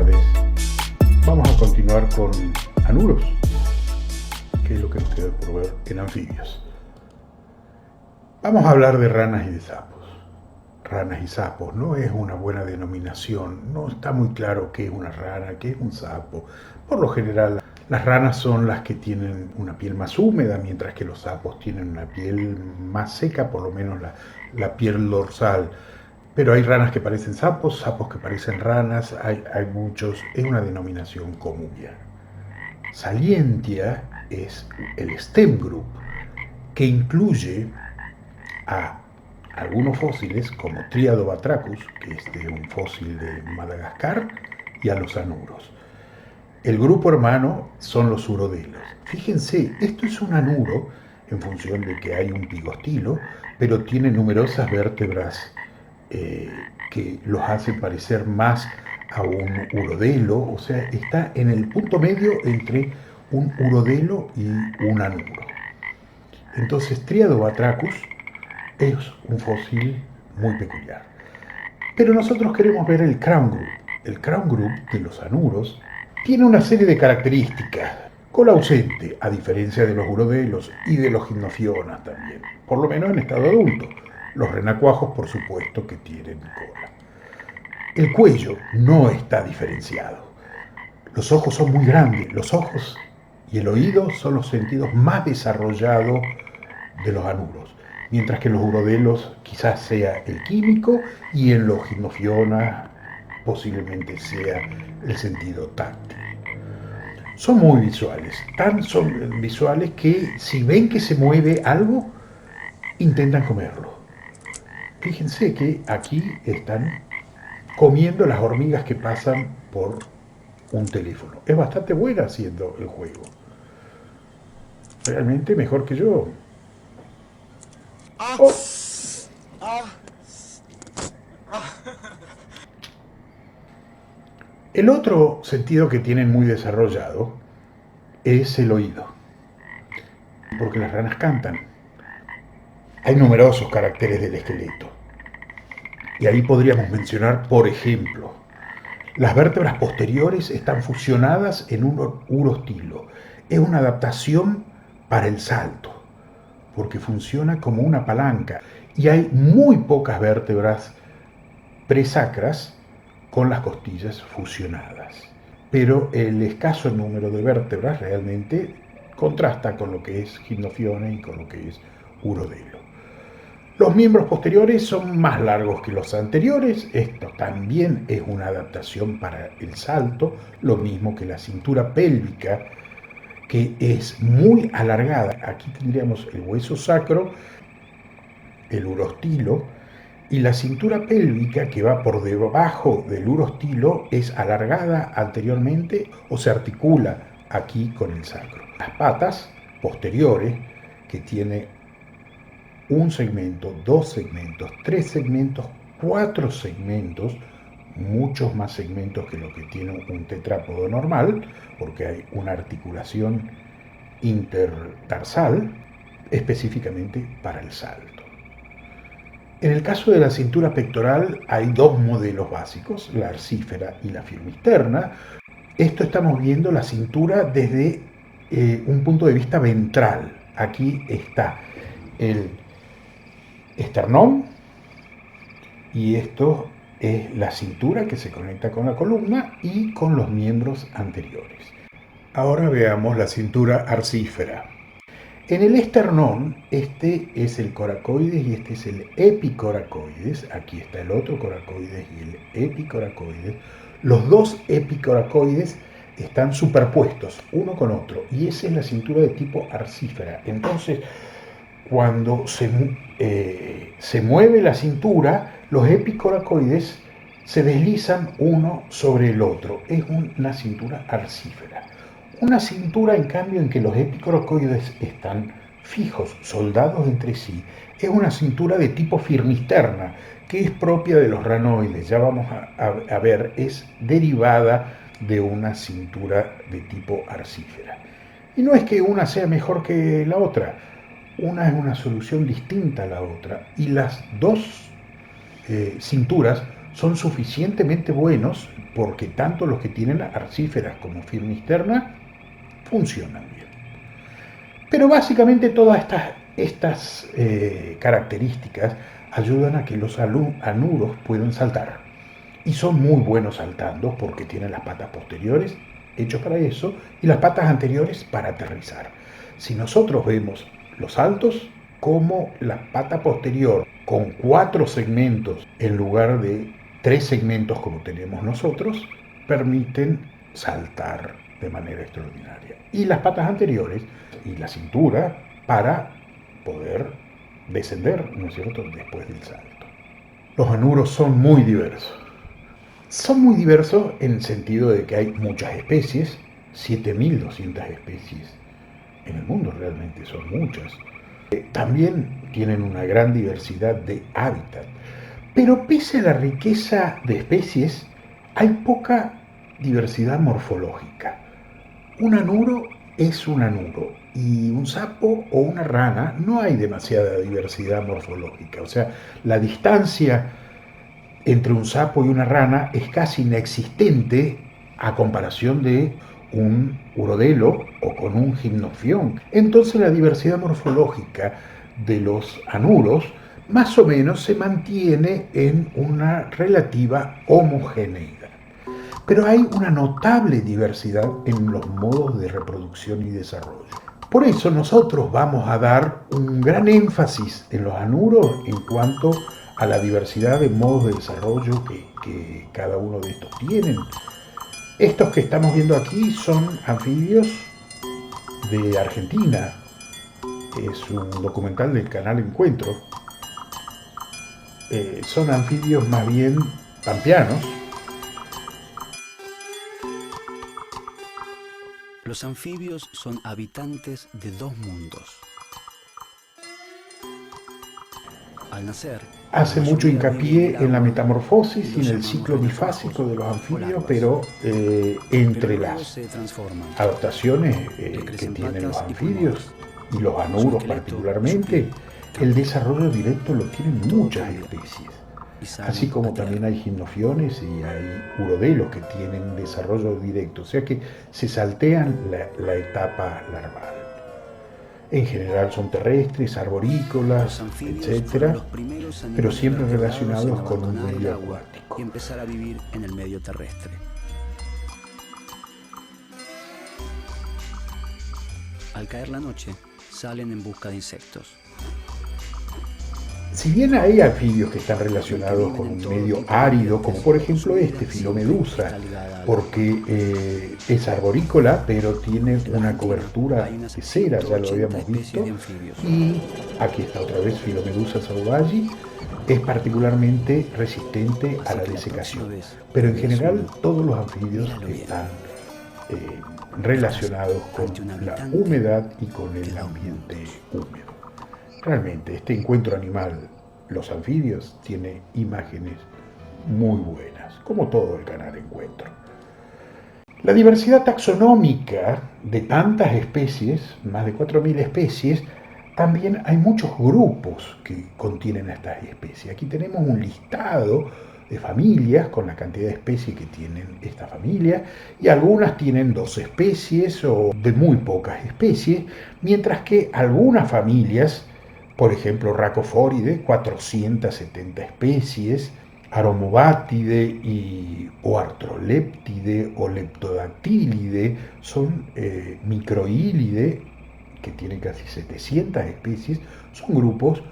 tardes. Vamos a continuar con anuros, que es lo que nos queda por ver en anfibios. Vamos a hablar de ranas y de sapos. Ranas y sapos no es una buena denominación, no está muy claro qué es una rana, qué es un sapo. Por lo general, las ranas son las que tienen una piel más húmeda, mientras que los sapos tienen una piel más seca, por lo menos la piel dorsal. Pero hay ranas que parecen sapos, sapos que parecen ranas, hay muchos, es una denominación común. Salientia es el stem group, que incluye a algunos fósiles como Triadobatrachus, que es de un fósil de Madagascar, y a los anuros. El grupo hermano son los urodelos. Fíjense, esto es un anuro en función de que hay un pigostilo, pero tiene numerosas vértebras que los hace parecer más a un urodelo, o sea, está en el punto medio entre un urodelo y un anuro. Entonces, Triadobatrachus es un fósil muy peculiar. Pero nosotros queremos ver el crown group. El crown group de los anuros tiene una serie de características. Cola ausente, a diferencia de los urodelos y de los gimnofionas también, por lo menos en estado adulto. Los renacuajos, por supuesto, que tienen cola. El cuello no está diferenciado. Los ojos son muy grandes. Los ojos y el oído son los sentidos más desarrollados de los anuros, mientras que en los urodelos quizás sea el químico y en los gimnofionas posiblemente sea el sentido táctil. Son muy visuales, tan son visuales que si ven que se mueve algo, intentan comerlo. Fíjense que aquí están comiendo las hormigas que pasan por un teléfono. Es bastante buena haciendo el juego. Realmente mejor que yo. Oh. El otro sentido que tienen muy desarrollado es el oído, porque las ranas cantan. Hay numerosos caracteres del esqueleto. Y ahí podríamos mencionar, por ejemplo, las vértebras posteriores están fusionadas en un urostilo. Es una adaptación para el salto, porque funciona como una palanca. Y hay muy pocas vértebras presacras con las costillas fusionadas. Pero el escaso número de vértebras realmente contrasta con lo que es gimnofiona y con lo que es urodelo. Los miembros posteriores son más largos que los anteriores. Esto también es una adaptación para el salto, lo mismo que la cintura pélvica, que es muy alargada. Aquí tendríamos el hueso sacro, el urostilo, y la cintura pélvica, que va por debajo del urostilo, es alargada anteriormente o se articula aquí con el sacro. Las patas posteriores, que tiene un segmento, dos segmentos, tres segmentos, cuatro segmentos, muchos más segmentos que lo que tiene un tetrápodo normal, porque hay una articulación intertarsal específicamente para el salto. En el caso de la cintura pectoral hay dos modelos básicos, la arcífera y la firmisterna. Esto estamos viendo la cintura desde un punto de vista ventral. Aquí está el esternón y esto es la cintura que se conecta con la columna y con los miembros anteriores. Ahora veamos la cintura arcífera. En el esternón, este es el coracoides y este es el epicoracoides. Aquí está el otro coracoides y el epicoracoides. Los dos epicoracoides están superpuestos uno con otro y esa es la cintura de tipo arcífera. Entonces, cuando se mueve la cintura, los epicoracoides se deslizan uno sobre el otro. Es una cintura arcífera. Una cintura, en cambio, en que los epicoracoides están fijos, soldados entre sí, es una cintura de tipo firmisterna, que es propia de los ranoides. Ya vamos a ver, es derivada de una cintura de tipo arcífera. Y no es que una sea mejor que la otra, una es una solución distinta a la otra y las dos cinturas son suficientemente buenos porque tanto los que tienen arcíferas como firmisterna funcionan bien. Pero básicamente todas estas características ayudan a que los anuros puedan saltar. Y son muy buenos saltando porque tienen las patas posteriores hechos para eso y las patas anteriores para aterrizar. Si nosotros vemos los saltos como la pata posterior con 4 segmentos en lugar de 3 segmentos como tenemos nosotros, permiten saltar de manera extraordinaria. Y las patas anteriores y la cintura para poder descender, ¿no es cierto?, después del salto. Los anuros son muy diversos. Son muy diversos en el sentido de que hay muchas especies, 7.200 especies en el mundo, realmente son muchas. También tienen una gran diversidad de hábitat. Pero pese a la riqueza de especies, hay poca diversidad morfológica. Un anuro es un anuro y un sapo o una rana no hay demasiada diversidad morfológica. O sea, la distancia entre un sapo y una rana es casi inexistente a comparación de un urodelo o con un gimnofión. Entonces la diversidad morfológica de los anuros más o menos se mantiene en una relativa homogeneidad. Pero hay una notable diversidad en los modos de reproducción y desarrollo. Por eso nosotros vamos a dar un gran énfasis en los anuros en cuanto a la diversidad de modos de desarrollo que cada uno de estos tienen. Estos que estamos viendo aquí son anfibios de Argentina. Es un documental del canal Encuentro. Son anfibios más bien pampeanos. Los anfibios son habitantes de 2 mundos. Al nacer, hace mucho hincapié en la metamorfosis y en el ciclo bifásico de los anfibios, pero entre las adaptaciones que tienen los anfibios y los anuros particularmente, el desarrollo directo lo tienen muchas especies. Así como también hay gimnofiones y hay urodelos que tienen desarrollo directo, o sea que se saltean la etapa larval. En general son terrestres, arborícolas, etcétera, pero siempre relacionados con un medio acuático. Y empezar a vivir en el medio terrestre. Al caer la noche, salen en busca de insectos. Si bien hay anfibios que están relacionados con un medio árido, como por ejemplo este, Filomedusa, porque es arborícola, pero tiene una cobertura de cera, ya lo habíamos visto, y aquí está otra vez Filomedusa sauvayi, es particularmente resistente a la desecación, pero en general todos los anfibios están relacionados con la humedad y con el ambiente húmedo. Realmente, este encuentro animal, los anfibios, tiene imágenes muy buenas, como todo el canal Encuentro. La diversidad taxonómica de tantas especies, más de 4.000 especies, también hay muchos grupos que contienen estas especies. Aquí tenemos un listado de familias con la cantidad de especies que tienen esta familia, y algunas tienen 2 especies o de muy pocas especies, mientras que algunas familias, por ejemplo, Rhacophoridae, 470 especies, Aromobatidae o Arthroleptidae o Leptodactylidae son microílidae, que tienen casi 700 especies, son grupos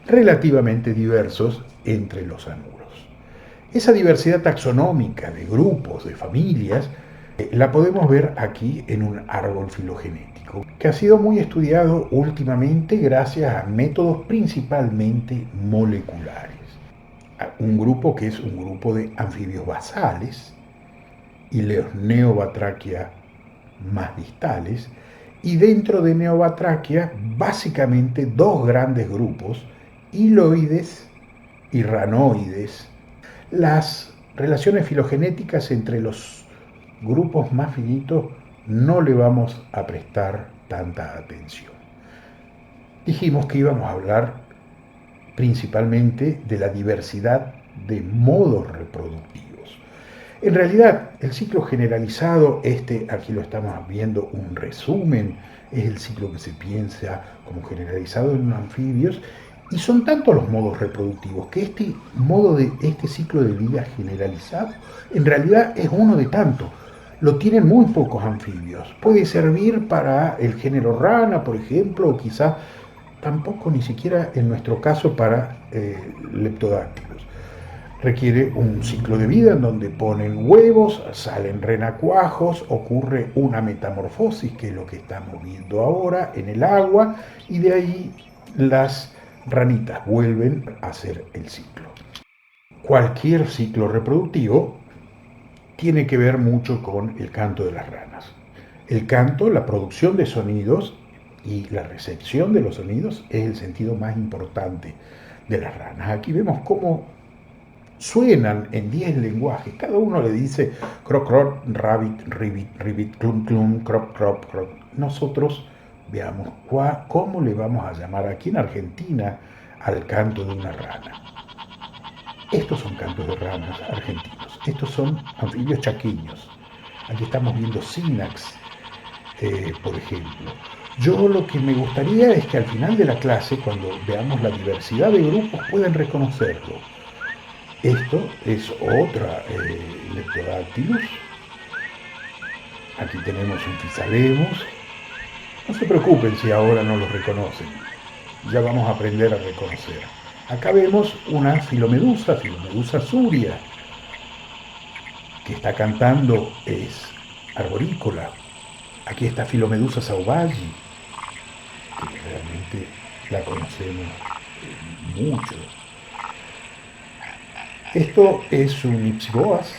relativamente diversos entre los anuros. Esa diversidad taxonómica de grupos, de familias, la podemos ver aquí en un árbol filogenético, que ha sido muy estudiado últimamente gracias a métodos principalmente moleculares. Un grupo que es un grupo de anfibios basales y los Neobatrachia más distales, y dentro de Neobatrachia básicamente 2 grandes grupos, hiloides y ranoides. Las relaciones filogenéticas entre los grupos más finitos no le vamos a prestar tanta atención. Dijimos que íbamos a hablar principalmente de la diversidad de modos reproductivos. En realidad, el ciclo generalizado, aquí lo estamos viendo un resumen, es el ciclo que se piensa como generalizado en anfibios, y son tantos los modos reproductivos que este ciclo de vida generalizado en realidad es uno de tantos. Lo tienen muy pocos anfibios. Puede servir para el género rana, por ejemplo, o quizás tampoco ni siquiera en nuestro caso para leptodáctilos. Requiere un ciclo de vida en donde ponen huevos, salen renacuajos, ocurre una metamorfosis, que es lo que estamos viendo ahora en el agua, y de ahí las ranitas vuelven a hacer el ciclo. Cualquier ciclo reproductivo tiene que ver mucho con el canto de las ranas. El canto, la producción de sonidos y la recepción de los sonidos es el sentido más importante de las ranas. Aquí vemos cómo suenan en 10 lenguajes. Cada uno le dice croc, croc, rabbit, ribbit, ribbit, clum, clum, crop, crop, crop. Nosotros veamos cómo le vamos a llamar aquí en Argentina al canto de una rana. Estos son cantos de ranas argentinos. Estos son anfibios chaqueños. Aquí estamos viendo Sinax, por ejemplo. Yo lo que me gustaría es que al final de la clase, cuando veamos la diversidad de grupos, puedan reconocerlo. Esto es otra Leptodactylus. Aquí tenemos un Physalemmus. No se preocupen si ahora no los reconocen. Ya vamos a aprender a reconocer. Acá vemos una Filomedusa suria, que está cantando, es arborícola. Aquí está Filomedusa sauvagi, que realmente la conocemos mucho. Esto es un Ipsiboas.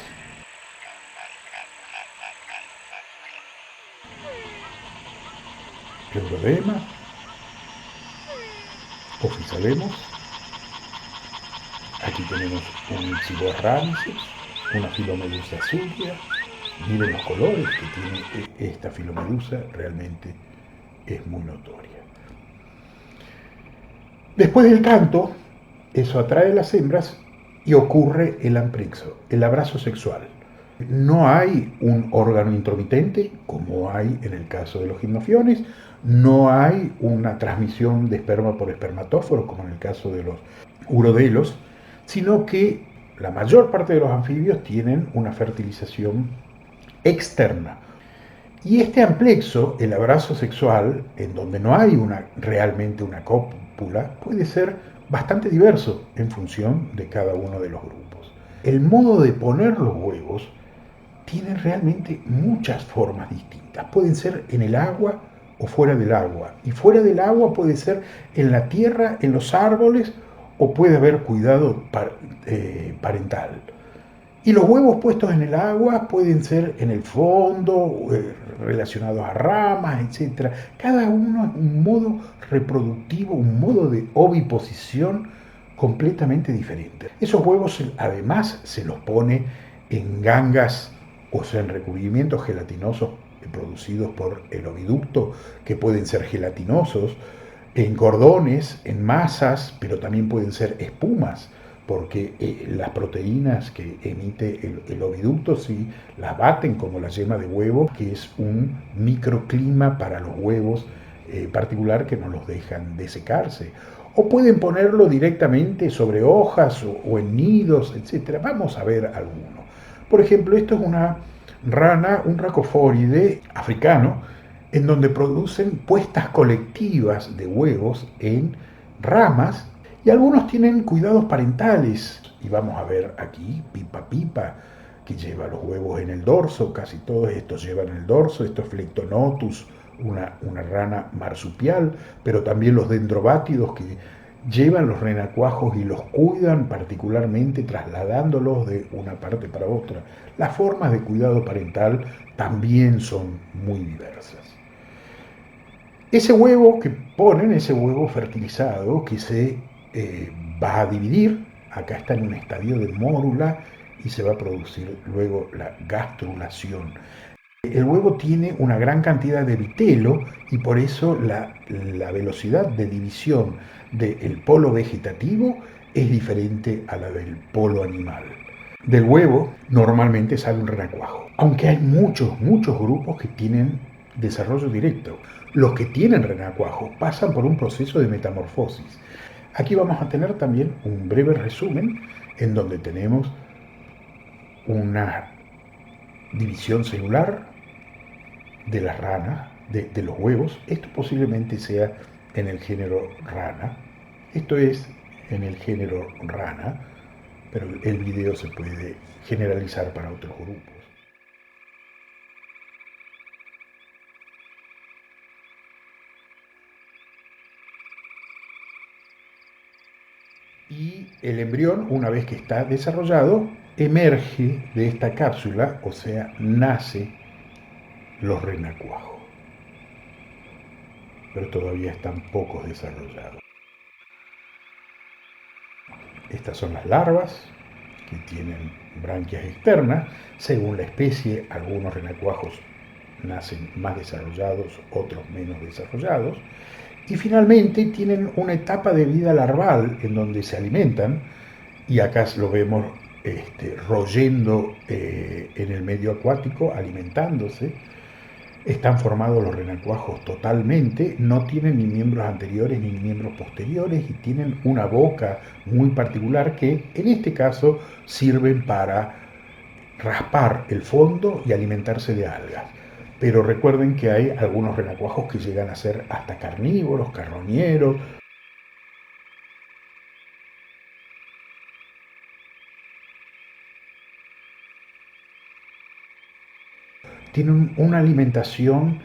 Pleurodema. O Physalemmus. Aquí tenemos un Ipsiboas ramesis, una Filomedusa suria. Miren los colores que tiene esta Filomedusa, realmente es muy notoria. Después del canto, eso atrae a las hembras y ocurre el amplexo, el abrazo sexual. No hay un órgano intromitente, como hay en el caso de los gimnofiones, no hay una transmisión de esperma por espermatóforo, como en el caso de los urodelos, sino que la mayor parte de los anfibios tienen una fertilización externa. Y este amplexo, el abrazo sexual, en donde no hay realmente una cópula, puede ser bastante diverso en función de cada uno de los grupos. El modo de poner los huevos tiene realmente muchas formas distintas. Pueden ser en el agua o fuera del agua. Y fuera del agua puede ser en la tierra, en los árboles, o puede haber cuidado parental. Y los huevos puestos en el agua pueden ser en el fondo, relacionados a ramas, etc. Cada uno es un modo reproductivo, un modo de oviposición completamente diferente. Esos huevos además se los pone en gangas, o sea, en recubrimientos gelatinosos producidos por el oviducto, que pueden ser gelatinosos, en cordones, en masas, pero también pueden ser espumas, porque las proteínas que emite el oviducto, si las baten como la yema de huevo, que es un microclima para los huevos particular que no los dejan desecarse. O pueden ponerlo directamente sobre hojas o en nidos, etc. Vamos a ver alguno. Por ejemplo, esto es una rana, un racofóride africano, en donde producen puestas colectivas de huevos en ramas, y algunos tienen cuidados parentales. Y vamos a ver aquí Pipa Pipa, que lleva los huevos en el dorso. Casi todos estos llevan el dorso. Esto es Flectonotus, una rana marsupial, pero también los dendrobátidos, que llevan los renacuajos y los cuidan particularmente trasladándolos de una parte para otra. Las formas de cuidado parental también son muy diversas. Ese huevo que ponen, ese huevo fertilizado que se va a dividir, acá está en un estadio de mórula y se va a producir luego la gastrulación. El huevo tiene una gran cantidad de vitelo y por eso la velocidad de división del polo vegetativo es diferente a la del polo animal. Del huevo normalmente sale un renacuajo, aunque hay muchos grupos que tienen desarrollo directo. Los que tienen renacuajo pasan por un proceso de metamorfosis. Aquí vamos a tener también un breve resumen en donde tenemos una división celular de las ranas, de los huevos. Esto posiblemente sea en el género rana. Esto es en el género rana, pero el video se puede generalizar para otros grupos. Y el embrión, una vez que está desarrollado, emerge de esta cápsula, o sea, nace los renacuajos. Pero todavía están pocos desarrollados. Estas son las larvas, que tienen branquias externas. Según la especie, algunos renacuajos nacen más desarrollados, otros menos desarrollados. Y finalmente tienen una etapa de vida larval en donde se alimentan, y acá lo vemos royendo en el medio acuático, alimentándose. Están formados los renacuajos totalmente, no tienen ni miembros anteriores ni miembros posteriores y tienen una boca muy particular que en este caso sirven para raspar el fondo y alimentarse de algas. Pero recuerden que hay algunos renacuajos que llegan a ser hasta carnívoros, carroñeros. Tienen una alimentación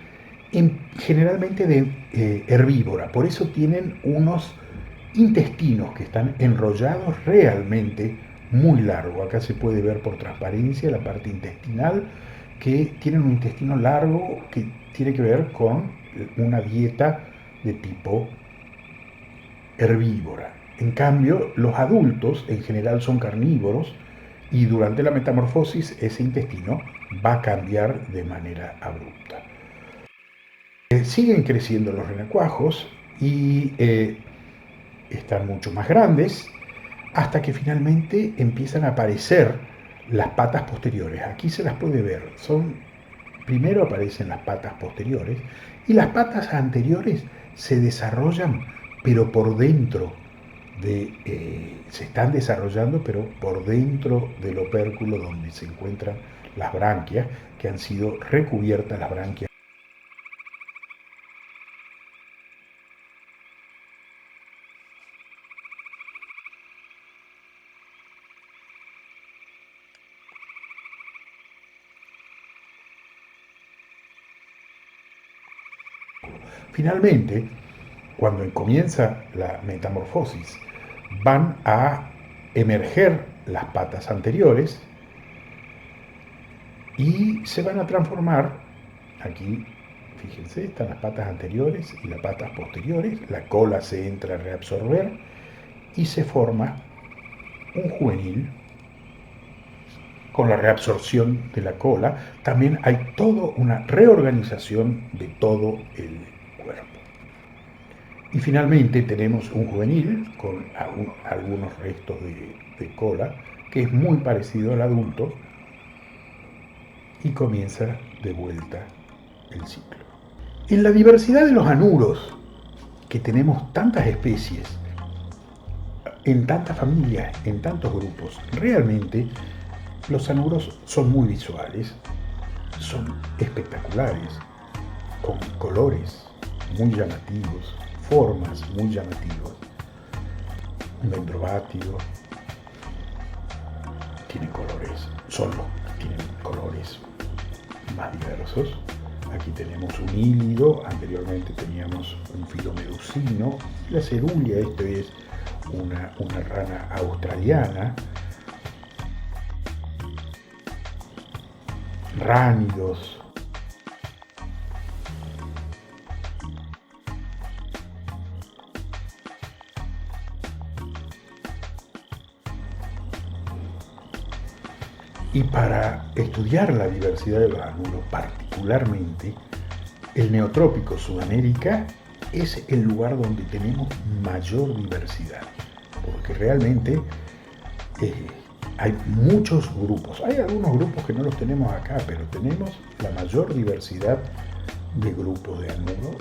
generalmente herbívora, por eso tienen unos intestinos que están enrollados realmente muy largo. Acá se puede ver por transparencia la parte intestinal, que tienen un intestino largo que tiene que ver con una dieta de tipo herbívora. En cambio, los adultos en general son carnívoros y durante la metamorfosis ese intestino va a cambiar de manera abrupta. Siguen creciendo los renacuajos y están mucho más grandes hasta que finalmente empiezan a aparecer las patas posteriores. Aquí se las puede ver. Primero aparecen las patas posteriores y las patas anteriores se desarrollan, pero por dentro se están desarrollando, pero por dentro del opérculo donde se encuentran las branquias, que han sido recubiertas las branquias. Finalmente, cuando comienza la metamorfosis, van a emerger las patas anteriores y se van a transformar. Aquí, fíjense, están las patas anteriores y las patas posteriores, la cola se entra a reabsorber y se forma un juvenil con la reabsorción de la cola. También hay toda una reorganización de todo el cuerpo. Y finalmente tenemos un juvenil con algunos restos de cola, que es muy parecido al adulto, y comienza de vuelta el ciclo. En la diversidad de los anuros, que tenemos tantas especies, en tantas familias, en tantos grupos, realmente los anuros son muy visuales, son espectaculares, con colores muy llamativos, formas muy llamativas. Un dendrobátido tiene colores, tienen colores más diversos. Aquí tenemos un hílido, anteriormente teníamos un filomedusino, la cerulia, esto es una rana australiana, ránidos, y para estudiar la diversidad de los anuros, particularmente el Neotrópico Sudamérica es el lugar donde tenemos mayor diversidad. porque realmente hay muchos grupos. Hay algunos grupos que no los tenemos acá, pero tenemos la mayor diversidad de grupos de anuro.